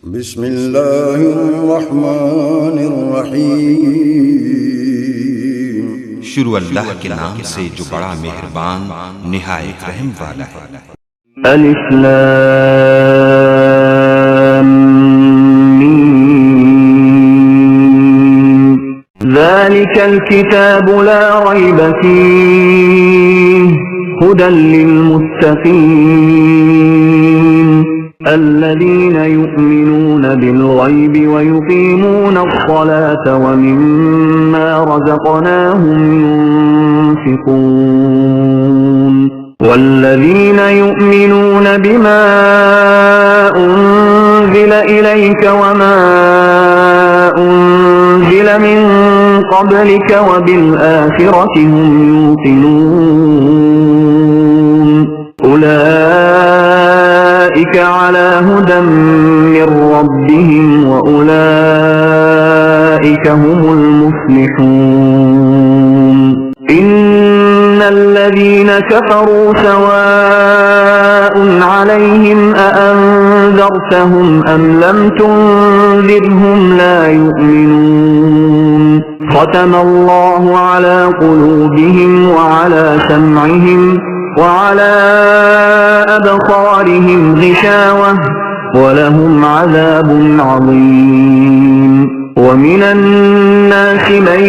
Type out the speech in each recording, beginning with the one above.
بسم الله الرحمن الرحیم۔ شروع اللہ کے نام سے جو بڑا مہربان نہایت رحم والا ہے۔ الف لام میم ذلك الكتاب لا ريب فيه هدى للمتقين الذين يؤمنون بالغيب ويقيمون الصلاة ومما رزقناهم ينفقون والذين يؤمنون بما أنزل إليك وما أنزل من قبلك وبالآخرة هم يوقنون أولئك على هدى من ربهم وأولئك هم المفلحون إن الذين كفروا سواء عليهم أأنذرتهم أم لم تنذرهم لا يؤمنون ختم الله على قلوبهم وعلى سمعهم وعلى أبصارهم غشاوة ولهم عذاب عظيم ومن الناس من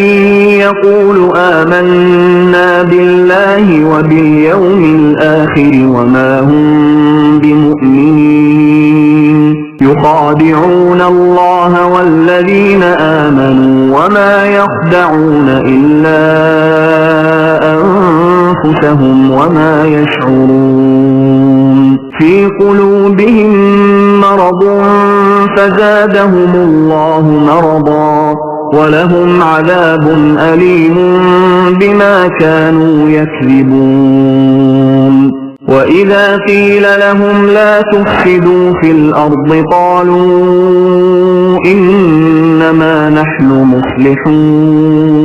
يقول آمنا بالله وباليوم الآخر وما هم بمؤمنين يخادعون الله والذين آمنوا وما يخدعون إلا أنفسهم وما يشعرون في قلوبهم مرض فزادهم الله مرضا ولهم عذاب أليم بما كانوا يكذبون وإذا قيل لهم لا تفسدوا في الأرض قالوا إنما نحن مصلحون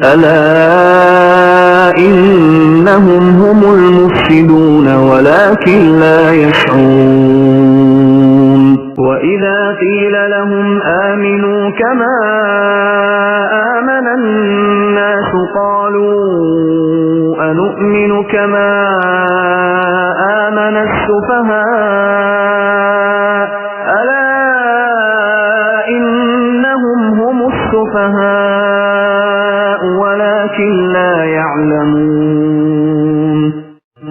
ألا إنهم هم المفسدون ولكن لا يشعرون وإذا قيل لهم آمنوا كما آمن الناس قالوا أنؤمن كما آمن السفهاء ألا إنهم هم السفهاء ولكن لا يعلمون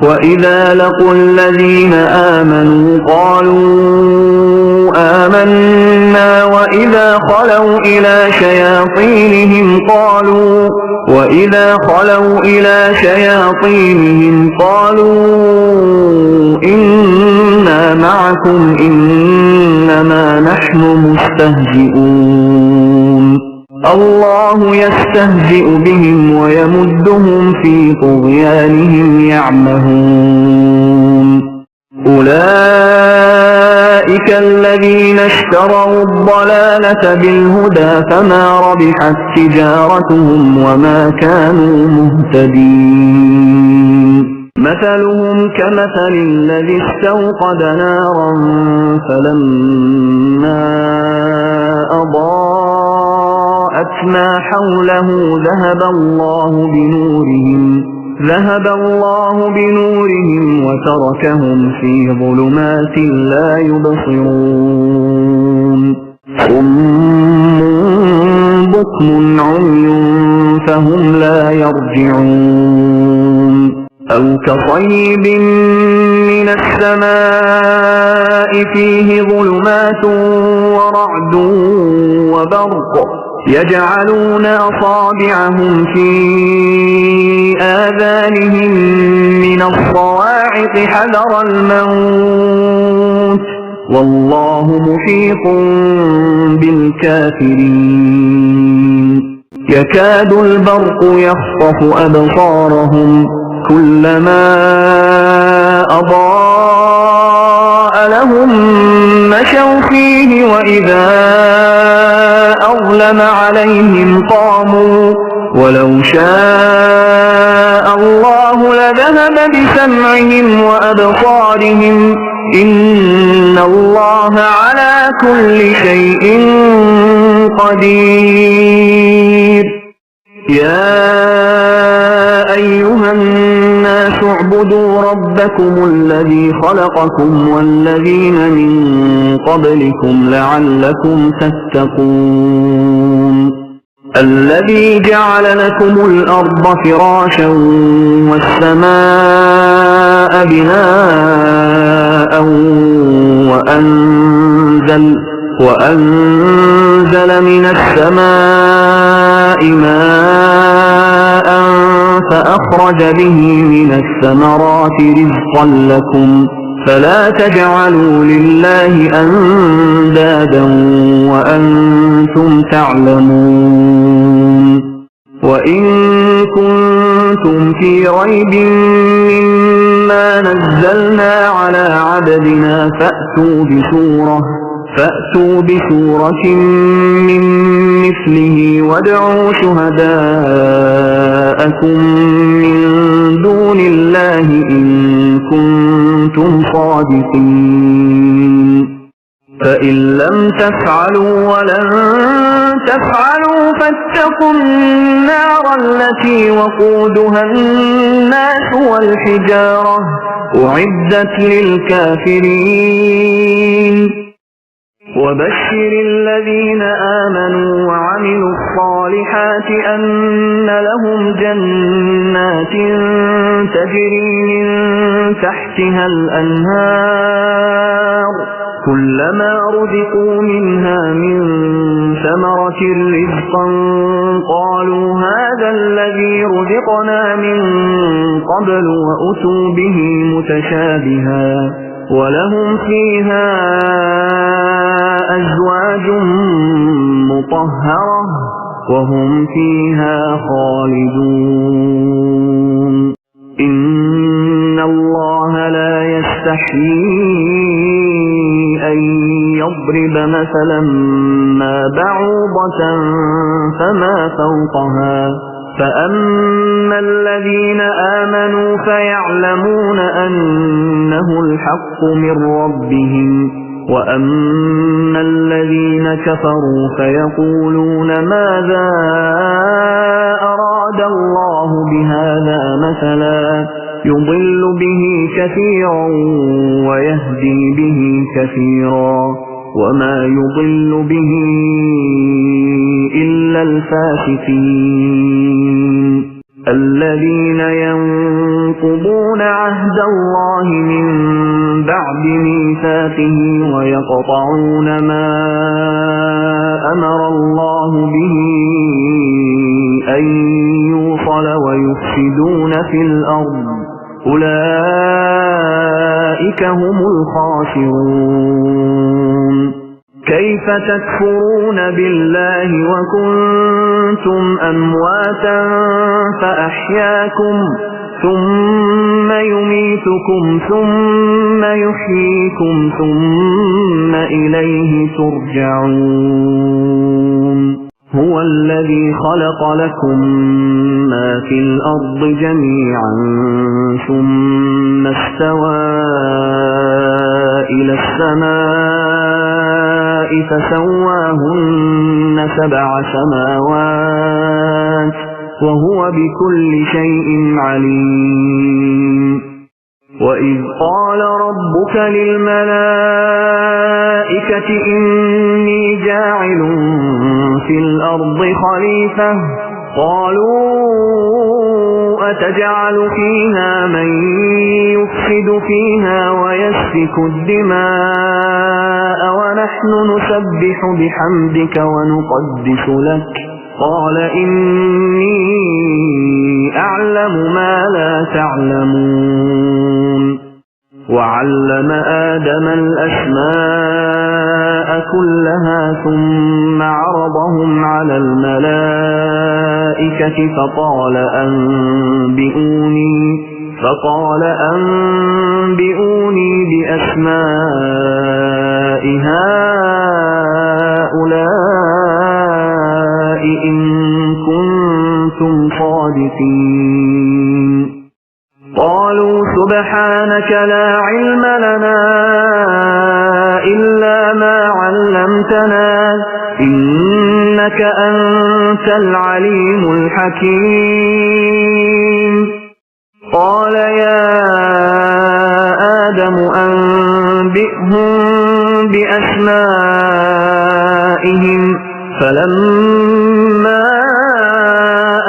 وإذا لقوا الذين آمنوا قالوا آمنا وإذا خلوا إلى شياطينهم قالوا إنا معكم إنما نحن مستهزئون الله يستهزئ بهم ويمدهم في طغيانهم يعمهون أولئك الذين اشتروا الضلالة بالهدى فما ربحت تجارتهم وما كانوا مهتدين مثلهم كمثل الذي استوقد نارا فلما أضاءت ما حوله ذهب الله بنورهم وتركهم في ظلمات لا يبصرون صم بكم عمي فهم لا يرجعون أو كصيب من السماء فيه ظلمات ورعد وبرق يجعلون أصابعهم في آذانهم من الصواعق حذر الموت والله محيط بالكافرين يكاد البرق يخطف أبصارهم كلما أضاء لهم مشوا فيه وإذا أظلم عليهم قاموا ولو شاء الله لذهب بسمعهم وأبصارهم إن الله على كل شيء قدير. يا أيها الناس اعبدوا ربكم الذي خلقكم والذين من قبلكم لعلكم تتقون. الذي جعل لكم الأرض فراشا والسماء بناء وأنزل من السماء ماء فأخرج به من الثمرات رزقا لكم فلا تجعلوا لله أندادا وأنتم تعلمون. وإن كنتم في ريب مما نزلنا على عبدنا فأتوا بسورة من مثله وادعوا شهداءكم من دون الله إن كنتم صادقين. فإن لم تفعلوا ولن تفعلوا فاتقوا النار التي وقودها الناس والحجارة أعدت للكافرين. وبشر الذين آمنوا وعملوا الصالحات أن لهم جنات تجري من تحتها الأنهار كلما رزقوا منها من ثمرة رزقا قالوا هذا الذي رزقنا من قبل وأتوا به متشابها ولهم فيها أزواج مطهرة وهم فيها خالدون. إن الله لا يستحيي أن يضرب مثلا ما بعوضة فما فوقها فأما الذين آمنوا فيعلمون أنه الحق من ربهم وأما الذين كفروا فيقولون ماذا أراد الله بهذا مثلا يضل به كثيرا ويهدي به كثيرا وما يضل به إلا الفاسقين الذين ينقضون عهد الله من بعد ميثاقه ويقطعون ما أمر الله به أن يوصل ويفسدون في الأرض أولئك هم الخاسرون. كيف تكفرون بالله وكنتم أمواتا فأحياكم ثم يميتكم ثم يحييكم ثم إليه ترجعون. هو الذي خلق لكم ما في الأرض جميعا ثم استوى إلى السماء فسواهن 7 سماوات وهو بكل شيء عليم. وإذ قال ربك للملائكة إني جاعل في الأرض خليفة قالوا أتجعل فيها من يفسد فيها ويسفك الدماء ونحن نسبح بحمدك ونقدس لك قال إني أعلم ما لا تعلمون. وعلم آدم الأسماء كلها ثم عرضهم على الملائكة فقال أنبئوني بأسماء هؤلاء إن كنتم صادقين. قالوا سبحانك لا علم لنا إلا ما علمتنا إنك أنت العليم الحكيم قال يا آدم أنبئهم بأسمائهم فلما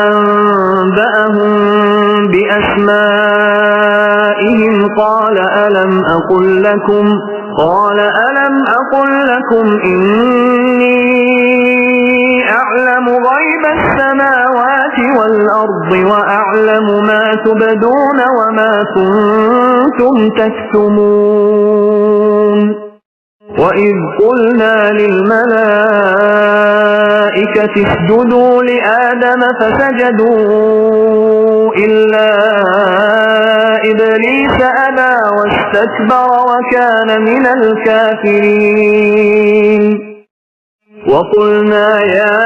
أنبأهم بأسمائهم قال ألم أقل لكم إني أعلم غيب السماوات والأرض وأعلم ما تبدون وما كنتم تكتمون وإذ قلنا للملائكة اسجدوا لآدم فسجدوا إلا إبليس أبى واستكبر وكان من الكافرين وقلنا يا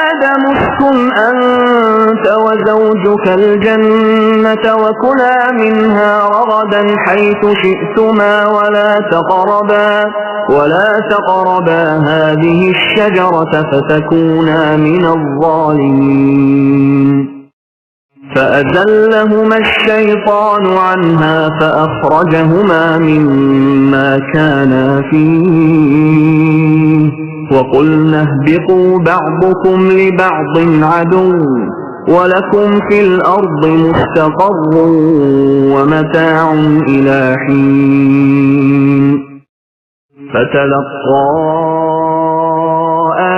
آدم اسكن أنت وزوجك الجنة وكلا منها رغدا حيث شئتما ولا تقربا هذه الشجرة فتكونا من الظالمين فأزلهما الشيطان عنها فأخرجهما مما كانا فيه وقلنا اهبطوا بعضكم لبعض عدو ولكم في الأرض مستقر ومتاع إلى حين فتلقى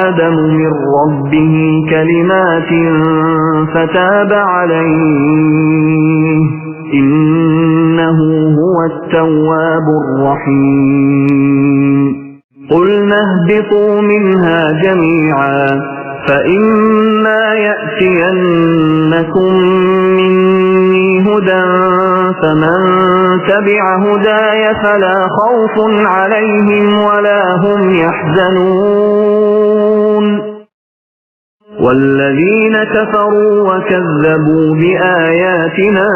آدم من ربه كلمات فتاب عليه إنه هو التواب الرحيم قلنا اهبطوا منها جميعا فإما يأتينكم مني هدى فمن تبع هداي فلا خوف عليهم ولا هم يحزنون والذين كفروا وكذبوا بآياتنا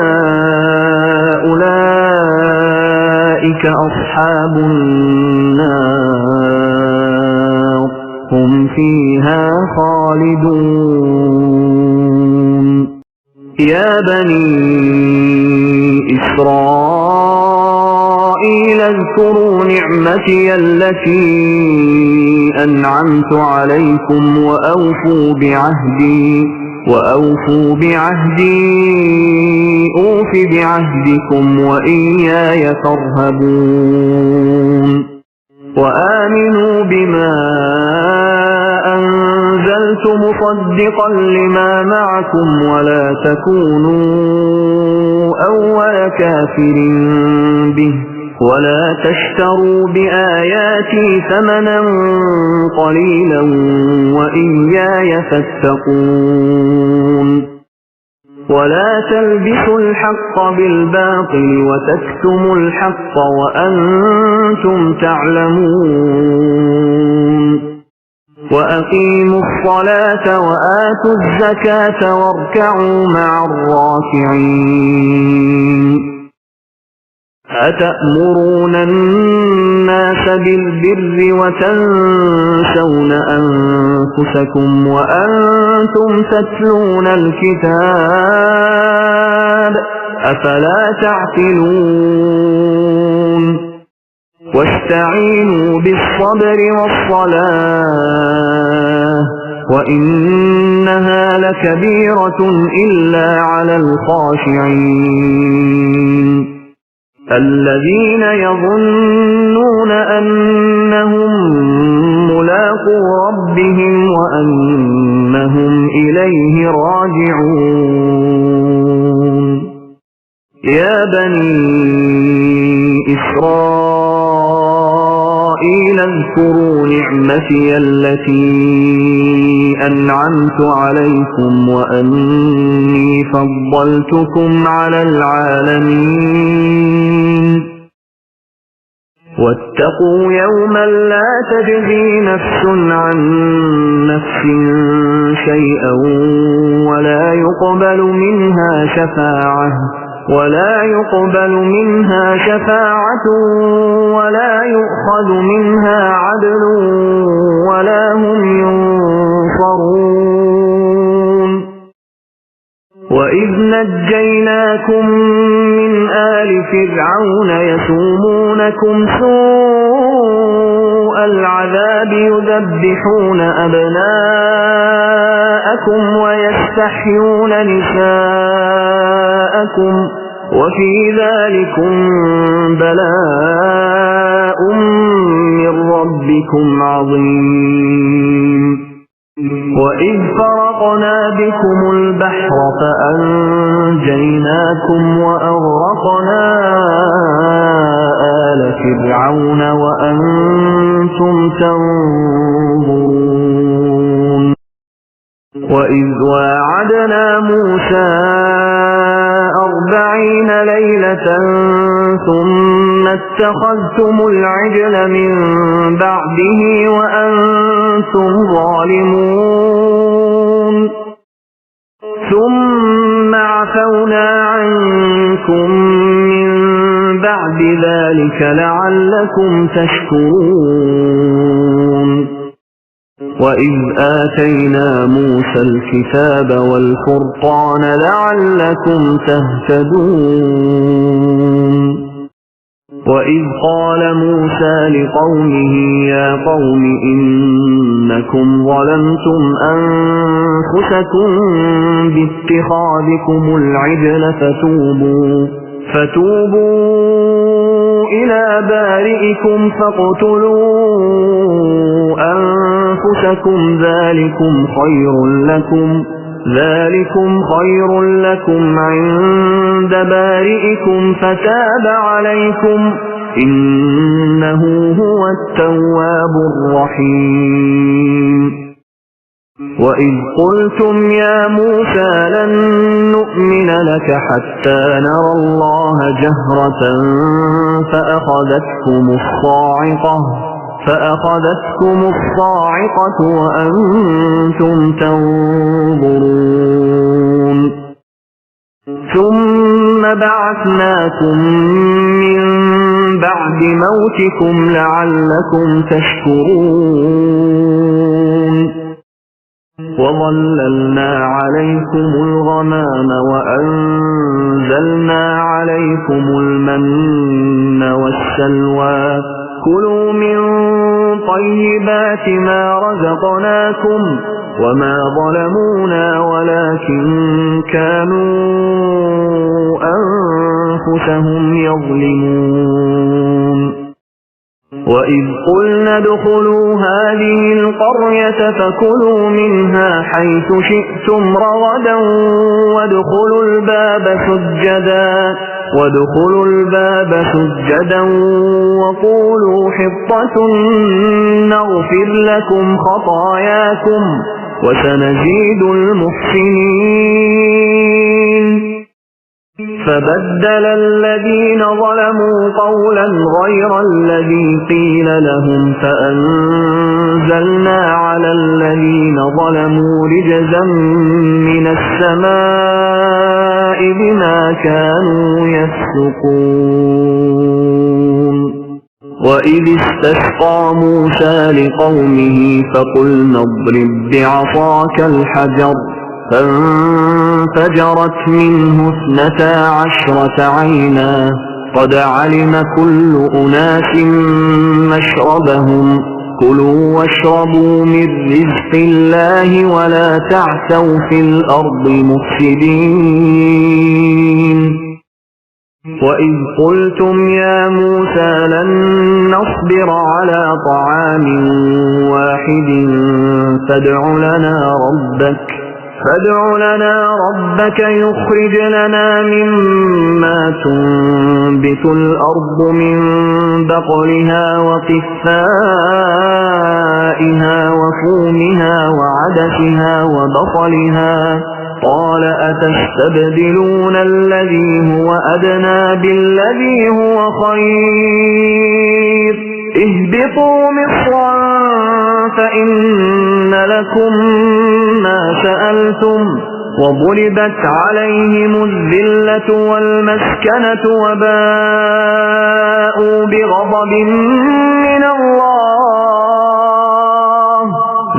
أولئك أصحاب النار هم فيها خالدون يا بني إسرائيل اذكروا نعمتي التي أنعمت عليكم وأوفوا بعهدي أوف بعهدكم وإياي فارهبون وآمنوا بما أنزلت مصدقا لما معكم ولا تكونوا أول كافر به ولا تشتروا بآياتي ثمنا قليلا وإياي فاتقون ولا تلبسوا الحق بالباطل وتكتموا الحق وأنتم تعلمون وأقيموا الصلاة وآتوا الزكاة واركعوا مع الراكعين أتأمرون الناس بالبر وتنسون أنفسكم وأنتم تتلون الكتاب أفلا تعقلون واستعينوا بالصبر والصلاة وإنها لكبيرة إلا على الخاشعين الذين يظنون أنهم ملاقو ربهم وأنهم إليه راجعون يا بني إسرائيل اذكروا نعمتي التي أنعمت عليكم وأني فضلتكم على العالمين واتقوا يوما لا تجزي نفس عن نفس شيئا ولا يقبل منها شفاعة ولا يقبل منها شفاعة ولا يؤخذ منها عدل ولا هم ينصرون. وإذ نجيناكم من آل فرعون يسومونكم سوء العذاب يذبحون أبناءكم ويستحيون نساءكم وفي ذلكم بلاء من ربكم عظيم. وإذ فرقنا بكم البحر فأنجيناكم وأغرقنا آل فرعون وأنتم تنظرون. وإذ واعدنا موسى 40 ليلة ثم اتخذتم العجل من بعده وأنتم ظالمون ثم عفونا عنكم من بعد ذلك لعلكم تشكرون. وإذ آتينا موسى الكتاب والفرقان لعلكم تهتدون. وإذ قال موسى لقومه يا قوم إنكم ظلمتم أنفسكم باتخاذكم العجل فتوبوا إلى بارئكم فاقتلوا أنفسكم ذلكم خير لكم عند بارئكم فتاب عليكم إنه هو التواب الرحيم. وإذ قلتم يا موسى لن نؤمن لك حتى نرى الله جهرة فأخذتكم الصاعقة وأنتم تنظرون. ثم بعثناكم من بعد موتكم لعلكم تشكرون. وظللنا عليكم الغمام وأنزلنا عليكم المن والسلوى كلوا من طيبات ما رزقناكم وما ظلمونا ولكن كانوا أنفسهم يظلمون. وإذ قلنا ادخلوا هذه القرية فكلوا منها حيث شئتم رغدا وادخلوا الباب سجدا وقولوا حطة نغفر لكم خطاياكم وسنزيد المحسنين. فبدل الذين ظلموا قولا غير الذي قيل لهم فأنزلنا على الذين ظلموا رجزا من السماء بما كانوا يفسقون. وإذ استسقى موسى لقومه فقلنا اضرب بعصاك الحجر فانفجرت منه 12 عينا قد علم كل أناس مشربهم كلوا واشربوا من رزق الله ولا تعثوا في الأرض مفسدين. وإذ قلتم يا موسى لن نصبر على طعام واحد فادع لنا ربك يخرج لنا مما تنبت الأرض من بقلها وقثائها وفومها وعدسها وبصلها قال أتستبدلون الذي هو أدنى بالذي هو خير اهبطوا مصرا فإن لكم ما سألتم وضربت عليهم الذلة والمسكنة وباءوا بغضب من الله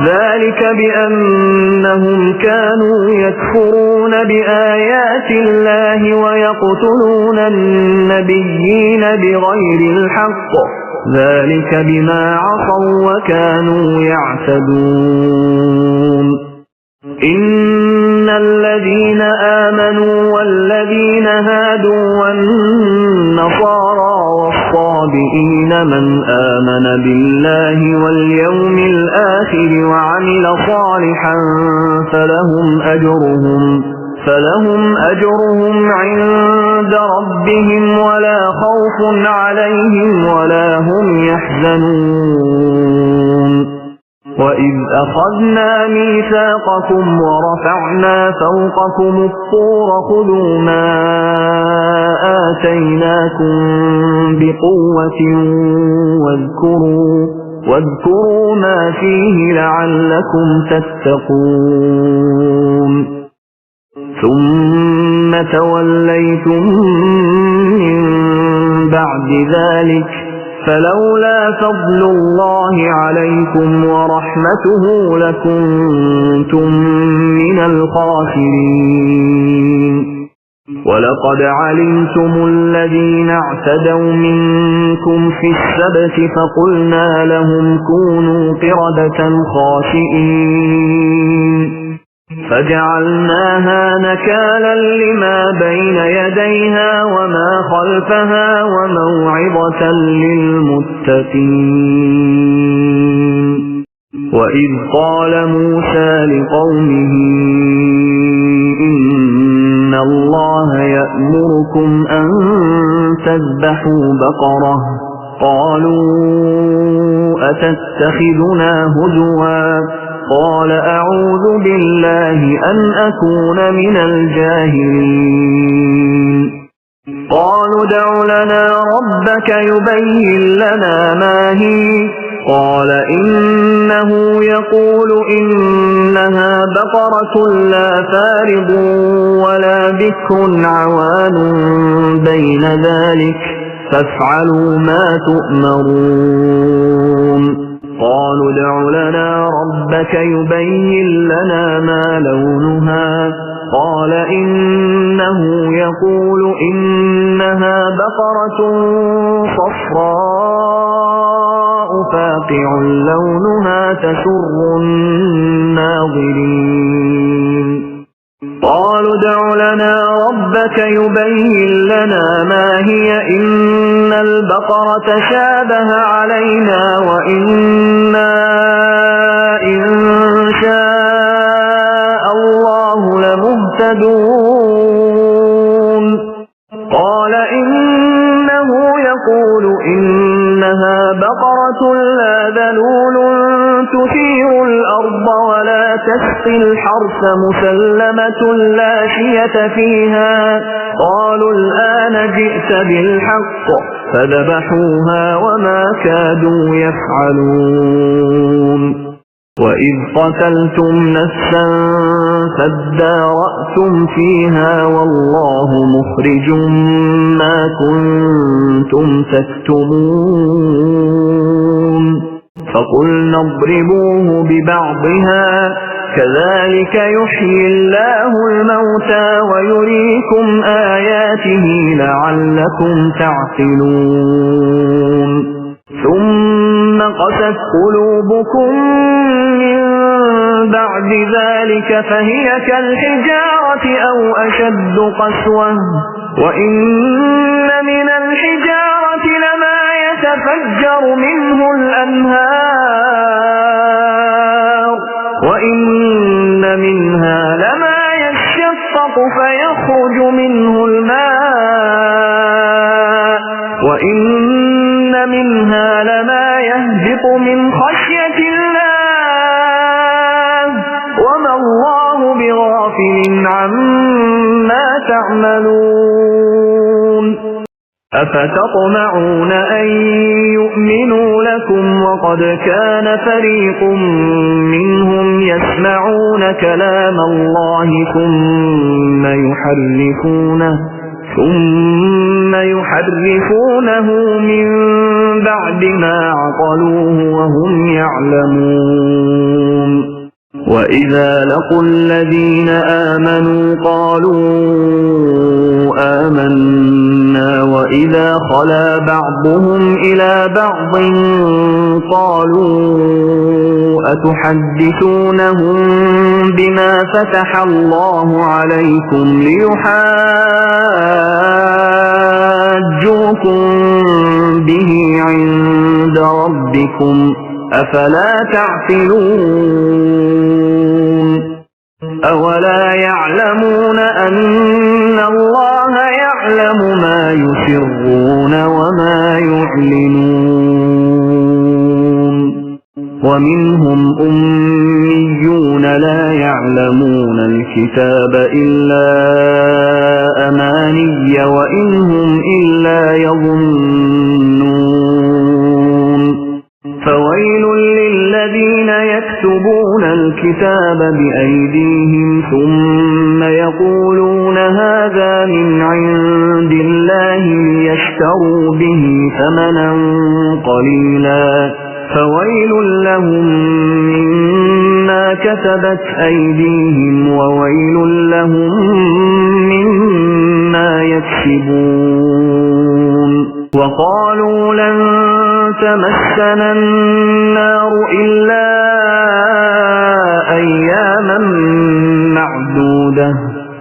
ذلك بأنهم كانوا يكفرون بآيات الله ويقتلون النبيين بغير الحق ذلك بما عصوا وكانوا يعتدون إن الذين آمنوا والذين هادوا والنصارى والصابئين من آمن بالله واليوم الآخر وعمل صالحا فلهم أجرهم عند ربهم ولا خوف عليهم ولا هم يحزنون وإذ أخذنا ميثاقكم ورفعنا فوقكم الطور خذوا ما آتيناكم بقوة واذكروا ما فيه لعلكم تتقون ثم توليتم من بعد ذلك فلولا فضل الله عليكم ورحمته لكنتم من الخاسرين ولقد علمتم الذين اعتدوا منكم في السبت فقلنا لهم كونوا قردة خاسئين فجعلناها نكالا لما بين يديها وما خلفها وموعظة للمتقين وإذ قال موسى لقومه إن الله يأمركم أن تذبحوا بقرة قالوا أتتخذنا هزوا قال أعوذ بالله أن أكون من الجاهلين قالوا ادع لنا ربك يبين لنا ما هي قال إنه يقول إنها بقرة لا فارض ولا بكر عوان بين ذلك فافعلوا ما تؤمرون قالوا ادع لنا ربك يبين لنا ما لونها قال إنه يقول إنها بقرة صفراء فاقع لونها تسر الناظرين قالوا ادع لنا ربك يبين لنا ما هي إن البقرة شابه علينا وإنا إن شاء الله لمهتدون قال إنه يقول إنها بقرة لا ذلول تثير الأرض ولا تسقي الحرث مسلمة لا شية فيها قالوا الآن جئت بالحق فذبحوها وما كادوا يفعلون وإذ قتلتم نفسا فادارأتم فيها والله مخرج ما كنتم تكتمون فقلنا اضربوه ببعضها كذلك يحيي الله الموتى ويريكم آياته لعلكم تعقلون ثم قست قلوبكم من بعد ذلك فهي كالحجارة أو أشد قسوة وإن من الحجارة لما يتفجر منه الأنهار وإن منها لما يشقق فيخرج منه الماء وإن منها لما يهبط من خشية الله وما الله بغافل عما تعملون أفتطمعون أن يؤمنوا لكم وقد كان فريق منهم يسمعون كلام الله ثم يحرفونه من بعد ما عقلوه وهم يعلمون. وإذا لقوا الذين آمنوا قالوا آمنا وإذا خلا بعضهم إلى بعض قالوا أتحدثونهم بما فتح الله عليكم ليحاجوكم به عند ربكم أفلا تعقلون. أولا يعلمون أن الله يعلم ما يسرون وما يعلنون. ومنهم أميون لا يعلمون الكتاب إلا أماني وإن هم إلا يظنون. فويل للذين يكتبون الكتاب بأيديهم ثم يقولون هذا من عند الله ليشتروا به ثمنا قليلا فويل لهم مما كتبت أيديهم وويل لهم مما يكسبون. وقالوا لن تمسنا النار إلا أياما معدودة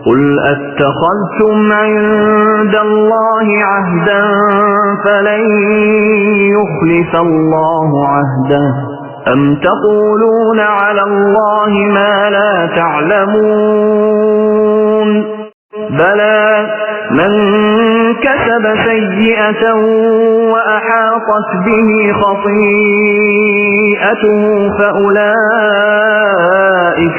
قل أتخذتم عند الله عهدا فلن يخلف الله عهده أم تقولون على الله ما لا تعلمون. بلى من كسب سيئة وأحاطت به خطيئته فأولئك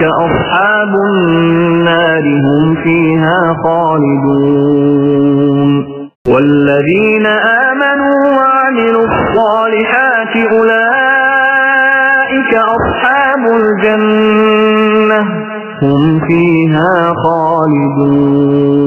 أصحاب النار هم فيها خالدون. والذين آمنوا وعملوا الصالحات أولئك أصحاب الجنة هم فيها خالدون.